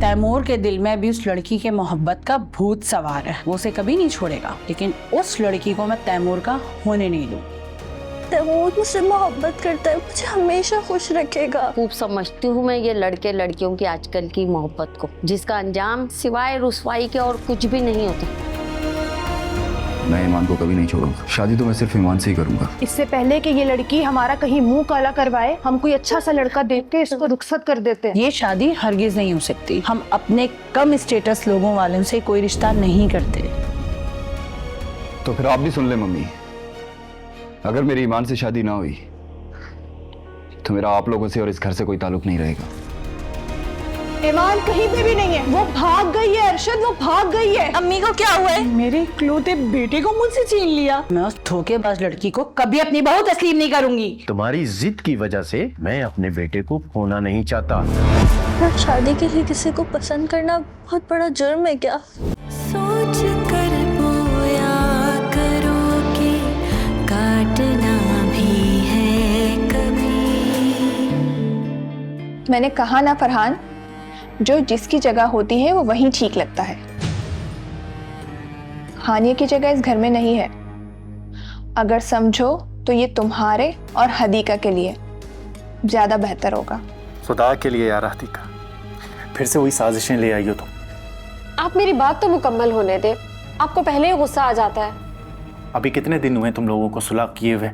तैमूर के दिल में भी उस लड़की के मोहब्बत का भूत सवार है, वो उसे कभी नहीं छोड़ेगा, लेकिन उस लड़की को मैं तैमूर का होने नहीं दूँ। तैमूर मुझसे मोहब्बत करता है, मुझे हमेशा खुश रखेगा। खूब समझती हूँ मैं ये लड़के लड़कियों की आजकल की मोहब्बत को, जिसका अंजाम सिवाय रुसवाई के और कुछ भी नहीं होता। मैं ईमान को कभी नहीं छोड़ूंगा, शादी तो मैं सिर्फ ईमान से ही करूंगा। इससे पहले कि ये लड़की हमारा कहीं मुंह काला करवाए, हम कोई अच्छा सा लड़का देख के इसको रुखसत कर देते हैं। ये शादी हरगिज नहीं हो सकती। हम अपने कम स्टेटस लोगों वालों से कोई रिश्ता नहीं करते। तो फिर आप भी सुन ले मम्मी, अगर मेरी ईमान से शादी ना हुई तो मेरा आप लोगों से और इस घर से कोई ताल्लुक नहीं रहेगा। ईमान कहीं पे भी नहीं है, वो भाग गई है अरशद, वो भाग गई है। अम्मी को क्या हुआ है? मेरे इकलौते बेटे को मुझसे छीन लिया। मैं उस धोखेबाज लड़की को कभी अपनी बहू तस्लीम नहीं करूंगी। तुम्हारी जिद की वजह से मैं अपने बेटे को खोना नहीं चाहता। शादी के लिए किसी को पसंद करना बहुत बड़ा जुर्म है क्या? सोच कर बोया करो कि काटना भी है कभी। मैंने कहा ना फरहान, जो जिसकी जगह होती है वो वहीं ठीक लगता है। हानिया की जगह इस घर में नहीं है। अगर समझो तो ये तुम्हारे और हदीका के लिए ज्यादा बेहतर होगा। खुदा के लिए यार हदीका, फिर से वही साजिशें ले आई हो तुम। आप मेरी बात तो मुकम्मल होने दे, आपको पहले ही गुस्सा आ जाता है। अभी कितने दिन हुए तुम लोगों को सुलह किए हुए?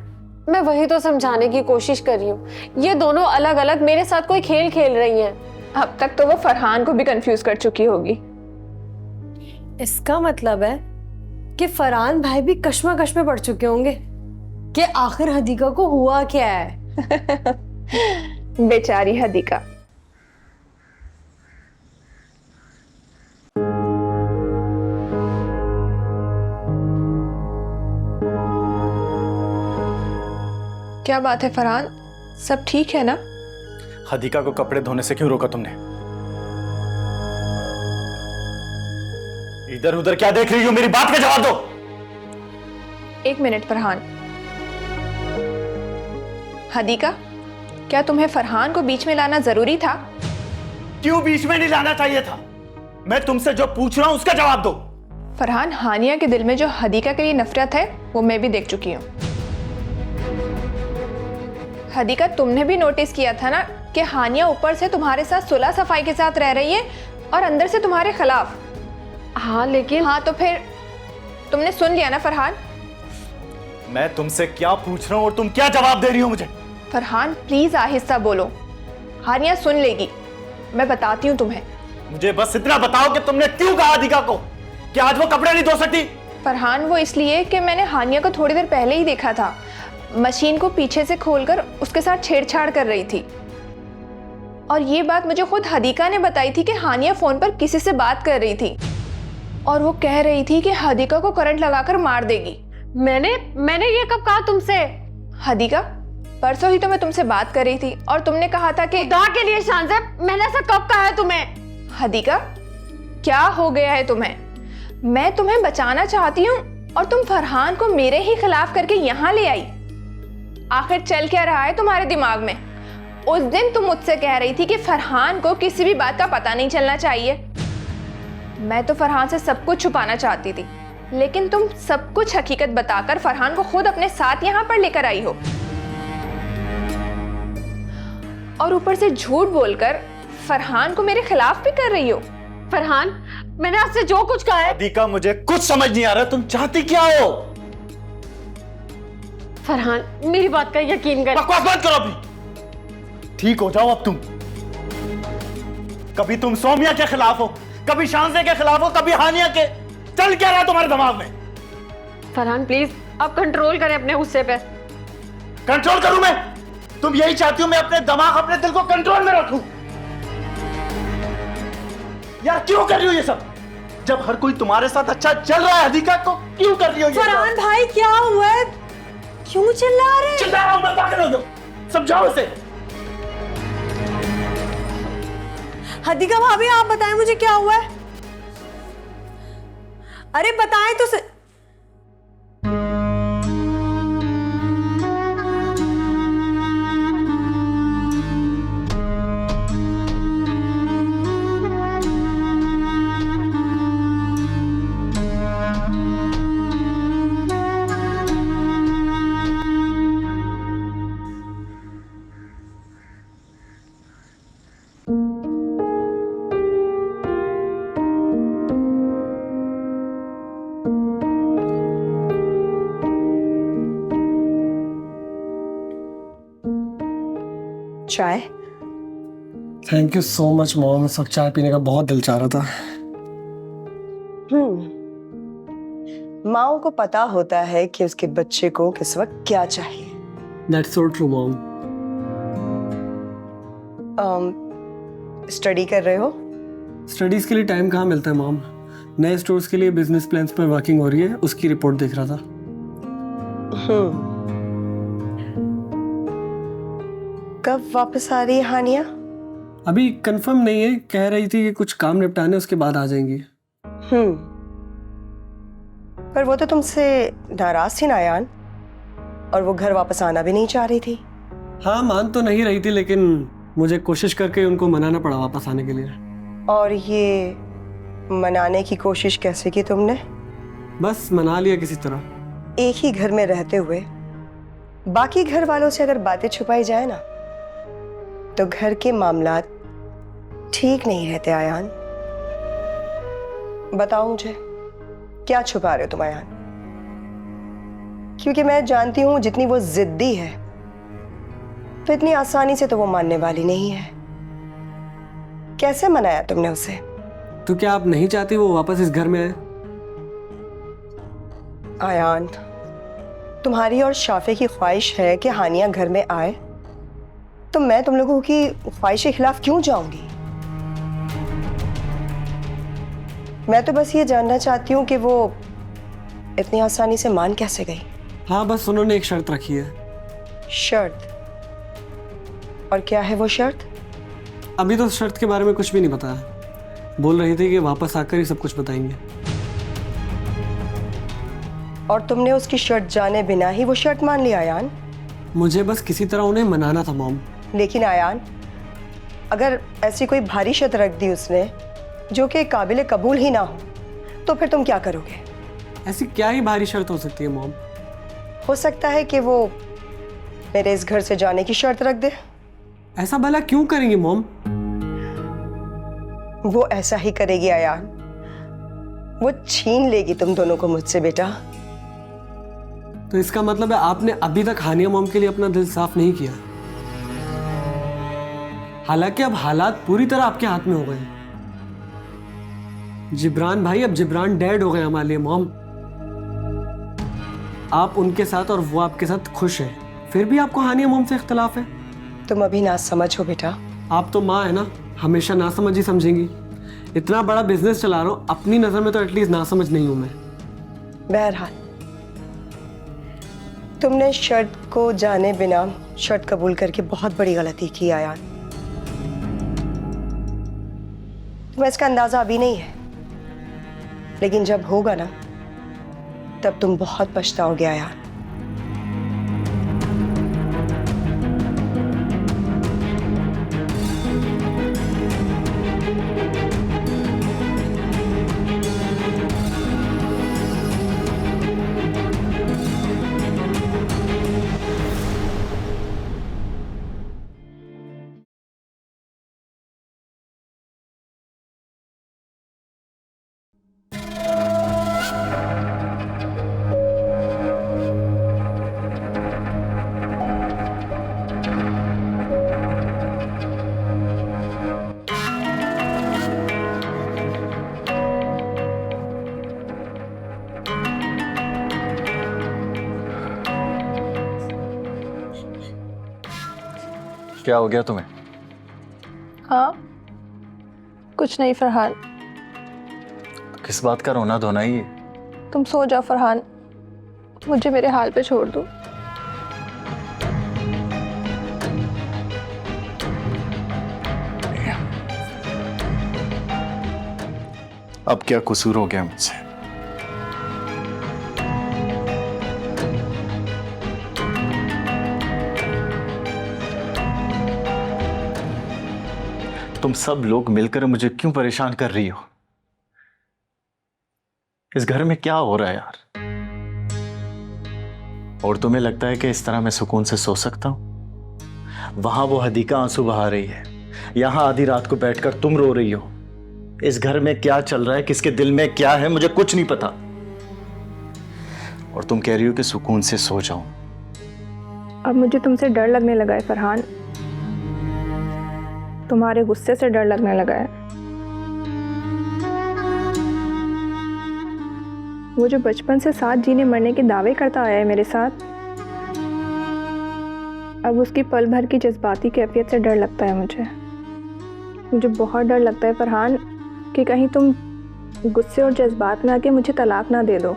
मैं वही तो समझाने की कोशिश कर रही हूँ। ये दोनों अलग अलग मेरे साथ कोई खेल खेल रही हैं। अब तक तो वो फरहान को भी कंफ्यूज कर चुकी होगी। इसका मतलब है कि फरहान भाई भी कश्मकश में पड़ चुके होंगे कि आखिर हदीका को हुआ क्या है। बेचारी हदीका। क्या बात है फरहान, सब ठीक है ना? हदीका को कपड़े धोने से क्यों रोका तुमने? इधर उधर क्या देख रही हो? मेरी बात का जवाब दो। एक मिनट फरहान। हदीका, क्या तुम्हें फरहान को बीच में लाना जरूरी था? क्यों बीच में नहीं लाना चाहिए था? मैं तुमसे जो पूछ रहा हूं उसका जवाब दो। फरहान, हानिया के दिल में जो हदीका के लिए नफरत है वो मैं भी देख चुकी हूँ। हदीका, तुमने भी नोटिस किया था ना कि हानिया ऊपर से तुम्हारे साथ सुलह सफाई के साथ रह रही है और अंदर से तुम्हारे खिलाफ। हाँ लेकिन हाँ तो फिर तुमने सुन लिया ना फरहान? मैं तुमसे क्या पूछ रहा हूं और तुम क्या जवाब दे रही हो मुझे? फरहान प्लीज आहिस्ता बोलो, हानिया सुन लेगी। मैं बताती हूँ तुम्हें। मुझे बस इतना बताओ कि तुमने क्यों कहा हदीका को कि आज वो कपड़े नहीं धो सकती? फरहान, वो इसलिए कि मैंने हानिया को थोड़ी देर पहले ही देखा था, मशीन को पीछे से खोलकर उसके साथ छेड़छाड़ कर रही थी। और ये बात मुझे खुद हदीका ने बताई थी कि हानिया फोन पर किसी से बात कर रही थी और वो कह रही थी कि हदीका को करंट लगाकर मार देगी। मैंने ये कब कहा तुमसे? हदीका, परसों ही तो मैं तुमसे बात कर रही थी और तुमने कहा था कि खुदा के लिए शानज़ेब, मैंने ऐसा कब कहा है तुम्हें? हदीका, क्या हो गया है तुम्हें? मैं तुम्हें बचाना चाहती हूँ और तुम फरहान को मेरे ही खिलाफ करके यहाँ ले आई। आखिर चल क्या रहा है तुम्हारे दिमाग में? उस दिन तुम मुझसे कह रही थी कि फरहान को किसी भी बात का पता नहीं चलना चाहिए। मैं तो फरहान से सब कुछ छुपाना चाहती थी, लेकिन तुम सब कुछ हकीकत बताकर फरहान को खुद अपने साथ यहाँ पर लेकर आई हो और ऊपर से झूठ बोलकर फरहान को मेरे खिलाफ भी कर रही हो। फरहान, मैंने आपसे जो कुछ कहा है। हदीका, मुझे कुछ समझ नहीं आ रहा, तुम चाहती क्या हो? फरहान, मेरी बात का यकीन कर। बकवास मत करो अभी, ठीक हो जाओ अब तुम। कभी तुम सोमिया के खिलाफ हो, कभी शानज़े के खिलाफ हो, कभी हानिया के। चल क्या रहा तुम्हारे दिमाग में? फरहान प्लीज, आप कंट्रोल करें अपने गुस्से पे। कंट्रोल करूं मैं? तुम यही चाहती हो मैं अपने दिमाग, अपने दिल को कंट्रोल में रखूं? यार क्यों कर रही हो ये सब? जब हर कोई तुम्हारे साथ अच्छा चल रहा है, हदीका को क्यों कर रही हो ये? फरहान भाई क्या हुआ है, क्यों चिल्ला रहे? चिल्ला रहा हूं मैं, पागल हो गया। समझाओ इसे। हदीका भाभी आप बताएं मुझे क्या हुआ है? अरे बताएं तो चाय? Thank you so much mom, इस वक्त चाय पीने का बहुत दिल चाह रहा था। माओ को पता होता है कि उसके बच्चे को किस वक्त क्या चाहिए। That's so true mom. Study कर रहे हो? स्टडीज के लिए टाइम कहाँ मिलता है मॉम। नए स्टोर्स के लिए बिजनेस प्लान्स पर वर्किंग हो रही है, उसकी रिपोर्ट देख रहा था। कब वापस आ रही है हानिया? अभी कंफर्म नहीं है, कह रही थी कि कुछ काम निपटाने उसके बाद आ जाएंगी। पर वो तो तुमसे नाराज थी ना आयान, और वो घर वापस आना भी नहीं चाह रही थी। हाँ मान तो नहीं रही थी, लेकिन मुझे कोशिश करके उनको मनाना पड़ा वापस आने के लिए। और ये मनाने की कोशिश कैसे की तुमने? बस मना लिया किसी तरह। एक ही घर में रहते हुए बाकी घर वालों से अगर बातें छुपाई जाए ना, तो घर के मामलात ठीक नहीं रहते आयान। बताओ मुझे, क्या छुपा रहे हो तुम आयान? क्योंकि मैं जानती हूं जितनी वो जिद्दी है, तो इतनी आसानी से तो वो मानने वाली नहीं है। कैसे मनाया तुमने उसे? तो क्या आप नहीं चाहती वो वापस इस घर में आए? आयान, तुम्हारी और शाफे की ख्वाहिश है कि हानिया घर में आए, तो मैं तुम लोगों की ख्वाहिश के खिलाफ क्यों जाऊंगी? मैं तो बस ये जानना चाहती हूँ कि वो इतनी आसानी से मान कैसे गई। हाँ बस उन्होंने एक शर्त रखी है। शर्त? और क्या है वो शर्त? अभी तो शर्त के बारे में कुछ भी नहीं बताया, बोल रही थी कि वापस आकर ही सब कुछ बताएंगे। और तुमने उसकी शर्त जाने बिना ही वो शर्त मान ली आयान? मुझे बस किसी तरह उन्हें मनाना था मॉम। लेकिन आयान, अगर ऐसी कोई भारी शर्त रख दी उसने जो कि काबिल कबूल ही ना हो, तो फिर तुम क्या करोगे? ऐसी क्या ही भारी शर्त हो सकती है मॉम? हो सकता है कि वो मेरे इस घर से जाने की शर्त रख दे। ऐसा भला क्यों करेंगी मॉम? वो ऐसा ही करेगी आयान, वो छीन लेगी तुम दोनों को मुझसे बेटा। तो इसका मतलब है आपने अभी तक हानिया मॉम के लिए अपना दिल साफ नहीं किया। हालांकि अब हालात पूरी तरह आपके हाथ में हो गए। जिब्रान भाई अब जिब्रान डैड हो गए हमारे लिए मॉम। आप उनके साथ और वो आपके साथ खुश है, फिर भी आपको हानिया मॉम से इख्तिलाफ है। तुम अभी ना समझ हो बेटा। आप तो माँ है ना, हमेशा ना समझ ही समझेंगी। इतना बड़ा बिजनेस चला रहा हूं, अपनी नजर में तो एटलीस्ट ना समझ नहीं हूं मैं। बहरहाल, तुमने शर्त को जाने बिना शर्त कबूल करके बहुत बड़ी गलती की आयान। तुम्हें इसका अंदाजा अभी नहीं है, लेकिन जब होगा ना, तब तुम बहुत पछताओगे आयान। क्या हो गया तुम्हें? हाँ, कुछ नहीं फरहान। तो किस बात का रोना धोना ही है? तुम सो जाओ फरहान, मुझे मेरे हाल पे छोड़ दो। अब क्या कसूर हो गया मुझसे? तुम सब लोग मिलकर मुझे क्यों परेशान कर रही हो? इस घर में क्या हो रहा है यार? और तुम्हें लगता है कि इस तरह मैं सुकून से सो सकता हूं? वहां वो हदीका आंसू बहा रही है, यहां आधी रात को बैठकर तुम रो रही हो। इस घर में क्या चल रहा है, किसके दिल में क्या है, मुझे कुछ नहीं पता। और तुम कह रही हो कि सुकून से सो जाऊं। अब मुझे तुमसे डर लगने लगा है फरहान। तुम्हारे गुस्से से डर लगने लगा है। वो जो बचपन से साथ जीने मरने के दावे करता आया है मेरे साथ, अब उसकी पल भर की जज्बाती कैफियत से डर लगता है मुझे बहुत डर लगता है फरहान कि कहीं तुम गुस्से और जज्बात में आके मुझे तलाक ना दे दो।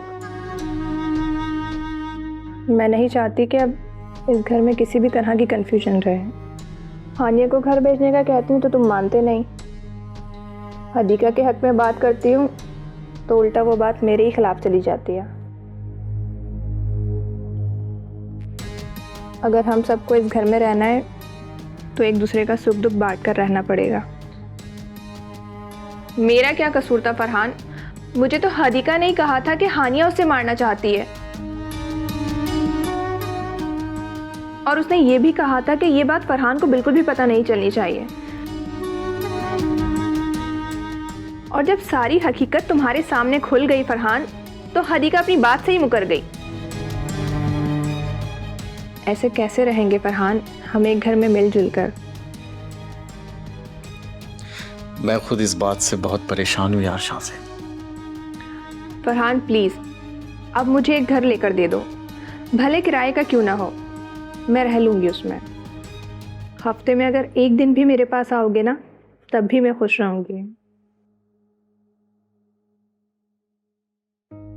मैं नहीं चाहती कि अब इस घर में किसी भी तरह की कन्फ्यूजन रहे। हानिया को घर भेजने का कहती हूँ तो तुम मानते नहीं, हदीका के हक में बात करती हूँ तो उल्टा वो बात मेरे ही खिलाफ चली जाती है। अगर हम सबको इस घर में रहना है तो एक दूसरे का सुख दुख बांट कर रहना पड़ेगा। मेरा क्या कसूर था फरहान? मुझे तो हदीका ने ही कहा था कि हानिया उसे मारना चाहती है, और उसने ये भी कहा था कि ये बात फरहान को बिल्कुल भी पता नहीं चलनी चाहिए। और जब सारी हकीकत तुम्हारे सामने खुल गई फरहान, तो हदीका अपनी बात से ही मुकर गई। ऐसे कैसे रहेंगे फरहान हम एक घर में मिलजुल कर? मैं खुद इस बात से बहुत परेशान हूँ यार शाह से। फरहान प्लीज अब मुझे एक घर लेकर दे दो, भले किराए का क्यों ना हो, मैं रह लूंगी उसमें। हफ्ते में अगर एक दिन भी मेरे पास आओगे ना, तब भी मैं खुश रहूंगी।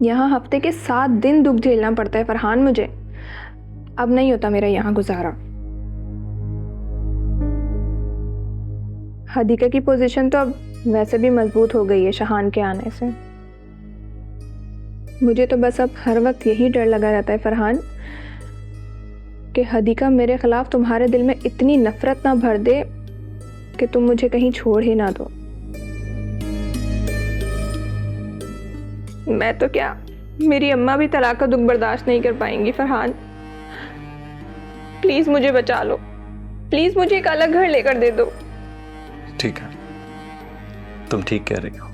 यहाँ हफ्ते के 7 दिन दुख झेलना पड़ता है फरहान मुझे। अब नहीं होता मेरा यहाँ गुजारा। हदीका की पोजीशन तो अब वैसे भी मजबूत हो गई है शहान के आने से। मुझे तो बस अब हर वक्त यही डर लगा रहता है फरहान कि हदीका मेरे खिलाफ तुम्हारे दिल में इतनी नफरत ना भर दे कि तुम मुझे कहीं छोड़ ही ना दो। मैं तो क्या, मेरी अम्मा भी तलाक का दुख बर्दाश्त नहीं कर पाएंगी फरहान। प्लीज मुझे बचा लो, प्लीज मुझे एक अलग घर लेकर दे दो। ठीक है, तुम ठीक कह रही हो।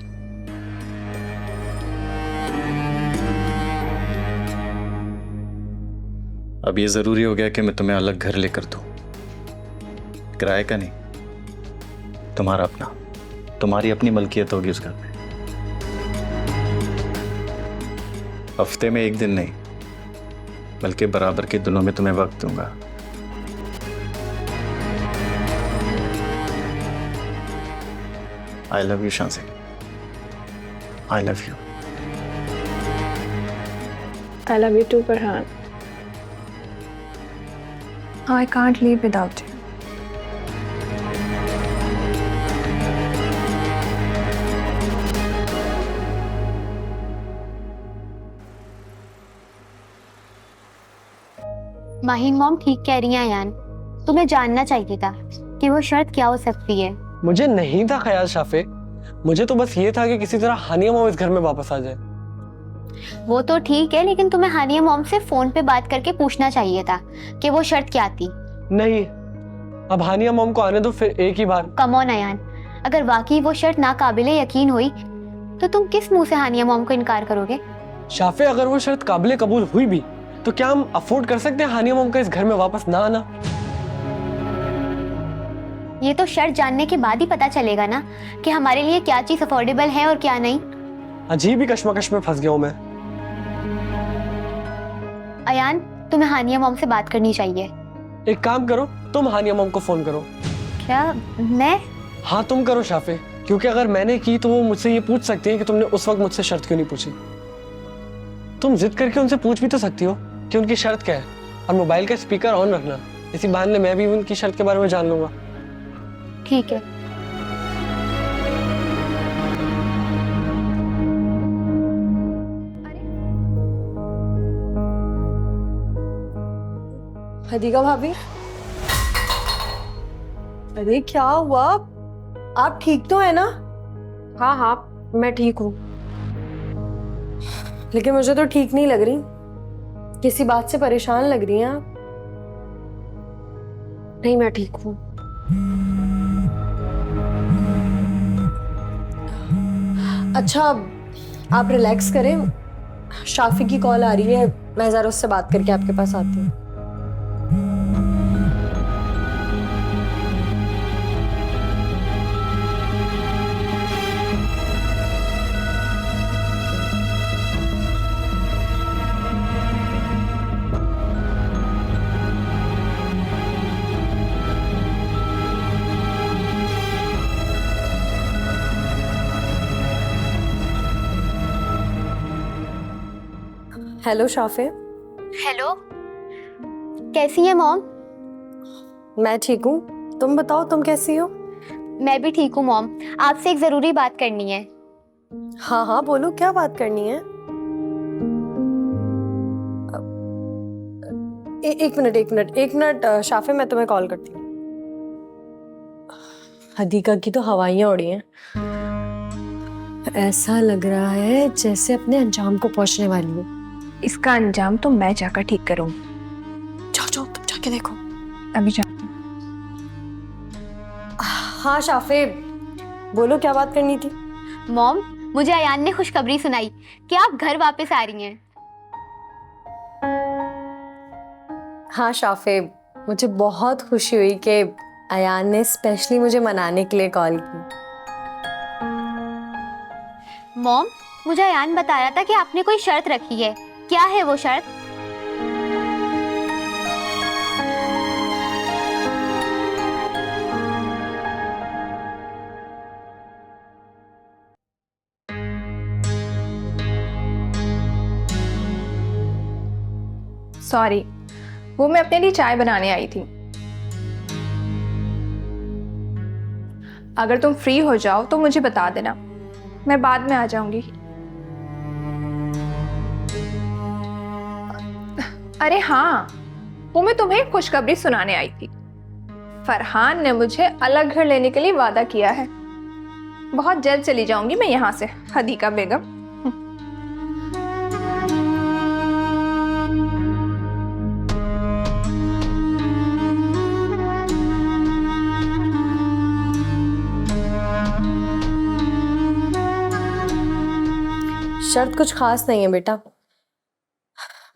अब ये जरूरी हो गया कि मैं तुम्हें अलग घर लेकर दूं, किराए का नहीं, तुम्हारा अपना, तुम्हारी अपनी मलकियत होगी उस घर में। हफ्ते में एक दिन नहीं, बल्कि बराबर के दिनों में तुम्हें वक्त दूंगा। I love you, Shansi. I love you. I love you too, Farhan. I can't live without you. Mahin mom ठीक कह रही हैं यान, तुम्हें जानना चाहिए था कि वो शर्त क्या हो सकती है। मुझे नहीं था ख्याल शाफे, मुझे तो बस ये था कि किसी तरह हानिया मॉम इस घर में वापस आ जाए। वो तो ठीक है, लेकिन तुम्हें हानिया मॉम से फोन पे बात करके पूछना चाहिए था कि वो शर्त क्या थी। नहीं, अब हानिया मॉम को आने दो फिर एक ही बार। कम ऑन अयान, अगर वाकई वो शर्त नाकाबिले यकीन हुई तो तुम किस मुंह से हानिया मॉम को इनकार करोगे? शाफे, अगर वो शर्त काबिले कबूल हुई भी तो क्या हम अफोर्ड कर सकते हैं हानिया मॉम का इस घर में वापस ना आना? ये तो शर्त जानने के बाद ही पता चलेगा ना कि हमारे लिए क्या चीज अफोर्डेबल है और क्या नहीं। अजीब ही कश्मकश में फंस गया हूं मैं। अयान, तुम्हें हानिया मॉम से बात करनी चाहिए। एक काम करो, तुम हानिया मॉम को फोन करो। क्या मैं? हाँ तुम करो शाफे, क्योंकि अगर मैंने की तो वो मुझसे ये पूछ सकती हैं कि तुमने उस वक्त मुझसे शर्त क्यों नहीं पूछी। तुम जिद करके उनसे पूछ भी तो सकती हो कि उनकी शर्त क्या है, और मोबाइल का स्पीकर ऑन रखना, इसी बहाने मैं भी उनकी शर्त के बारे में जान लूंगा। ठीक है। हदीका भाभी, अरे क्या हुआ? आप ठीक तो है ना? हाँ हाँ, मैं ठीक हूँ। लेकिन मुझे तो ठीक नहीं लग रही, किसी बात से परेशान लग रही हैं आप। नहीं, मैं ठीक हूँ। अच्छा, आप रिलैक्स करें, शाफी की कॉल आ रही है, मैं जरा उससे बात करके आपके पास आती हूँ। हेलो शाफे। हेलो, कैसी है मॉम? मैं ठीक हूँ, तुम बताओ तुम कैसी हो? मैं भी ठीक हूँ मॉम, आपसे एक जरूरी बात करनी है। हाँ हाँ बोलो, क्या बात करनी है? एक मिनट शाफे, मैं तुम्हें कॉल करती हूँ। हदीका की तो हवाइयाँ उड़ी हैं। ऐसा लग रहा है जैसे अपने अंजाम को पहुंचने वाली हो। इसका अंजाम तो मैं जाकर ठीक करूंगी। जाओ जाओ, तुम जाके देखो। अभी जाती हूँ। हाँ शाफे बोलो, क्या बात करनी थी? मॉम, मुझे अयान ने खुशखबरी सुनाई कि आप घर वापस आ रही हैं। हाँ शाफे, मुझे बहुत खुशी हुई कि अयान ने स्पेशली मुझे मनाने के लिए कॉल की। मॉम, मुझे अयान बता रहा था कि आपने कोई शर्त रखी है, क्या है वो शर्त? सॉरी, वो मैं अपने लिए चाय बनाने आई थी। अगर तुम फ्री हो जाओ तो मुझे बता देना, मैं बाद में आ जाऊंगी। अरे हाँ, वो मैं तुम्हें खुशखबरी सुनाने आई थी। फरहान ने मुझे अलग घर लेने के लिए वादा किया है। बहुत जल्द चली जाऊंगी मैं यहाँ से, हदीका बेगम। शर्त कुछ खास नहीं है बेटा,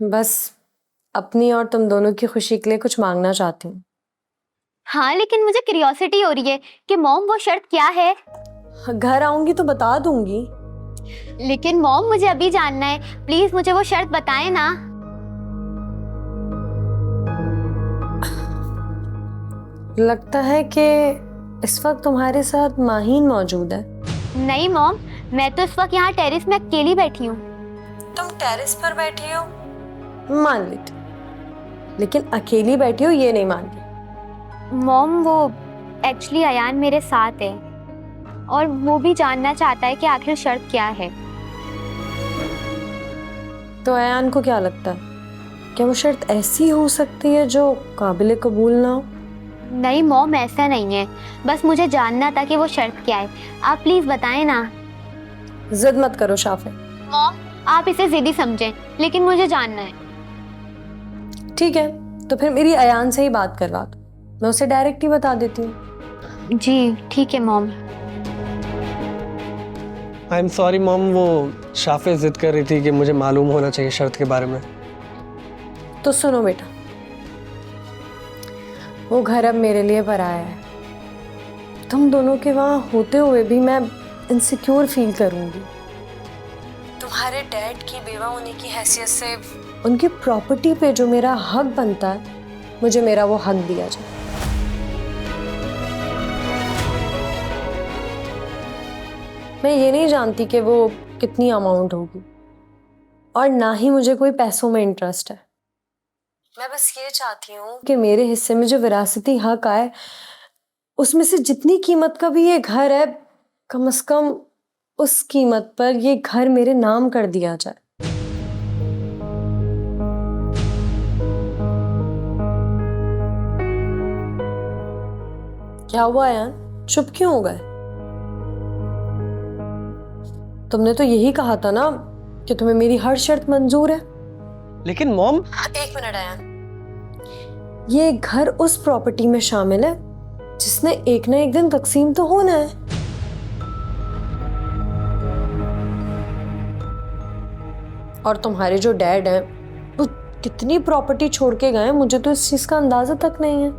बस अपनी और तुम दोनों की खुशी के लिए कुछ मांगना चाहती हूँ। हाँ, लेकिन मुझे क्यूरियोसिटी हो रही है कि मॉम वो शर्त क्या है? घर आऊंगी तो बता दूंगी। लेकिन मॉम, मुझे अभी जानना है, प्लीज मुझे वो शर्त बताएं ना। लगता है कि इस वक्त तुम्हारे साथ माहीन मौजूद है। नहीं मॉम, मैं तो इस वक्त यहाँ टेरेस में अकेली बैठी हूँ। तुम टेरेस पर बैठी हो मान लेती, लेकिन अकेली बैठी हो ये नहीं मान ली। मॉम, वो एक्चुअली अयान मेरे साथ है और वो भी जानना चाहता है कि आखिर शर्त क्या है। तो अयान को क्या लगता है, क्या वो शर्त ऐसी हो सकती है जो काबिल कबूल ना हो? नहीं मॉम, ऐसा नहीं है, बस मुझे जानना था कि वो शर्त क्या है। आप प्लीज बताएं ना। जिद मत करो शाफे। मॉम, आप इसे जिद्दी समझें, लेकिन मुझे जानना है। ठीक है, तो फिर मेरी अयान से ही बात करवा दो, मैं उसे डायरेक्ट ही बता देती हूँ। जी ठीक है mom. I am sorry mom, वो शाफे जिद कर रही थी कि मुझे मालूम होना चाहिए शर्त के बारे में। तो सुनो बेटा, वो घर अब मेरे लिए पराया है। तुम दोनों के वहाँ होते हुए भी मैं इनसिक्योर फील करूंगी। तुम्हारे डैड की बेवा होने की हैसियत से उनकी प्रॉपर्टी पे जो मेरा हक बनता है, मुझे मेरा वो हक दिया जाए। मैं ये नहीं जानती कि वो कितनी अमाउंट होगी और ना ही मुझे कोई पैसों में इंटरेस्ट है। मैं बस ये चाहती हूँ कि मेरे हिस्से में जो विरासती हक आए उसमें से जितनी कीमत का भी ये घर है, कम से कम उस कीमत पर ये घर मेरे नाम कर दिया जाए। क्या हुआ यार, चुप क्यों हो गए? तुमने तो यही कहा था ना कि तुम्हें मेरी हर शर्त मंजूर है। लेकिन मॉम, एक मिनट आयान, ये घर उस प्रॉपर्टी में शामिल है जिसने एक ना एक दिन तकसीम तो होना है। और तुम्हारे जो डैड हैं वो कितनी प्रॉपर्टी छोड़ के गए, मुझे तो इस चीज का अंदाजा तक नहीं है।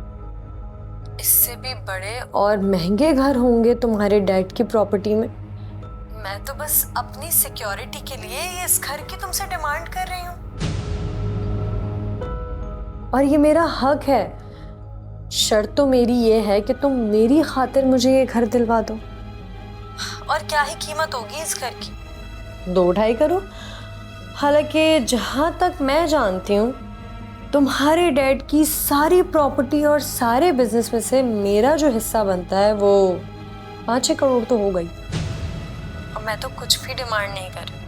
इससे भी बड़े और महंगे घर होंगे तुम्हारे डैड की प्रॉपर्टी में। मैं तो बस अपनी सिक्योरिटी के लिए इस घर की तुमसे डिमांड कर रही हूँ और ये मेरा हक है। शर्त तो मेरी ये है कि तुम मेरी खातिर मुझे ये घर दिलवा दो। और क्या ही कीमत होगी इस घर की, 2-2.5 करोड़। हालांकि जहां तक मैं जानती हूँ तुम्हारे डैड की सारी प्रॉपर्टी और सारे बिजनेस में से मेरा जो हिस्सा बनता है वो 5-6 करोड़ तो हो गई। और मैं तो कुछ भी डिमांड नहीं कर रही,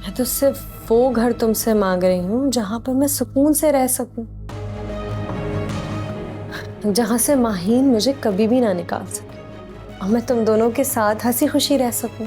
मैं तो सिर्फ वो घर तुमसे मांग रही हूँ जहां पर मैं सुकून से रह सकूं, जहां से माहीन मुझे कभी भी ना निकाल सके और मैं तुम दोनों के साथ हंसी खुशी रह सकूं।